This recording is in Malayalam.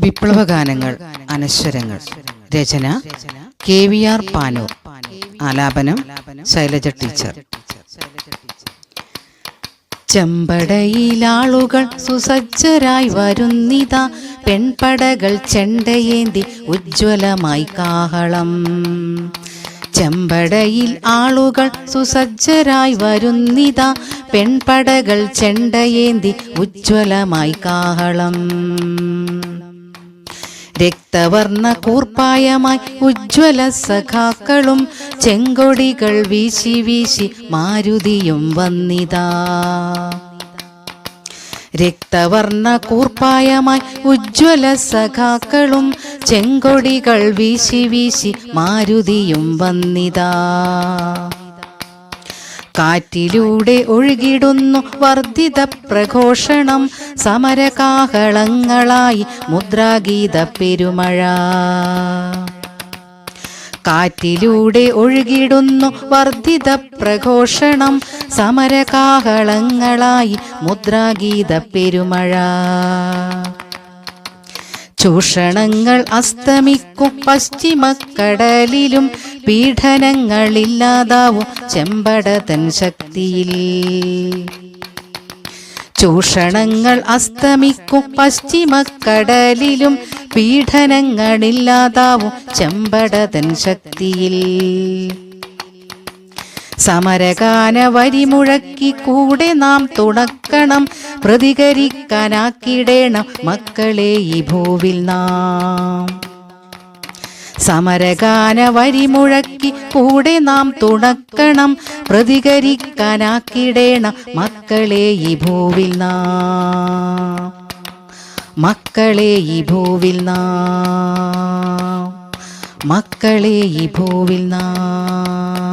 വിപ്ലവഗാനങ്ങൾ അനശ്വരങ്ങൾ. രചന KVR പാനൂർ. ആലാപനം ശൈലജ ടീച്ചർ. ചെമ്പടയിലാളുകൾ സുസജ്ജരായി വരുന്നിതാ, പെൺപടകൾ ചെണ്ടയേന്തി ഉജ്ജ്വലമായി കാഹളം. ചെമ്പടയിൽ ആളുകൾ സുസജ്ജരായി വരുന്നിതാ, പെൺപടകൾ ചെണ്ടയേന്തി ഉജ്ജ്വലമായി കാഹളം. രക്തവർണ്ണ കൂർപ്പായമായി ഉജ്ജ്വല സഖാക്കളും ചെങ്കൊടികൾ വീശി വീശി മാരുതിയും വന്നിതാ. രക്തവർണ്ണ കൂർപ്പായമായി ഉജ്ജ്വല സഖാക്കളും ചെങ്കൊടികൾ വീശി വീശി മാരുതിയും വന്നിതാ. കാറ്റിലൂടെ ഒഴുകിടുന്നു വർദ്ധിത പ്രഘോഷണം, സമരകാഹളങ്ങളായി മുദ്രാഗീത പെരുമഴ. കാറ്റിലൂടെ ഒഴുകിടുന്നു വർദ്ധിത പ്രഘോഷണം, സമരകാഹളങ്ങളായി മുദ്രാഗീത പെരുമഴ. ചൂഷണങ്ങൾ അസ്തമിക്കും പശ്ചിമക്കടലിലും, പീഡനങ്ങളില്ലാതാവും ചെമ്പടതൻ ശക്തിയിൽ. ചൂഷണങ്ങൾ അസ്തമിക്കും പശ്ചിമക്കടലിലും, പീഡനങ്ങളില്ലാതാവും ചെമ്പടതൻ ശക്തിയിൽ. സമരഗാന വരിമുഴക്കി കൂടെ നാം തുണക്കണം, പ്രതികരിക്കാനാക്കിടേണം മക്കളെ ഈ ഭൂവിൽ നാം. സമരഗാന വരിമുഴക്കി കൂടെ നാം തുണക്കണം, പ്രതികരിക്കാനാക്കിടേണം മക്കളെ ഈ ഭൂവിൽ നാം. മക്കളെ ഈ ഭൂവിൽ നാം, മക്കളെ ഈ ഭൂവിൽ നാം.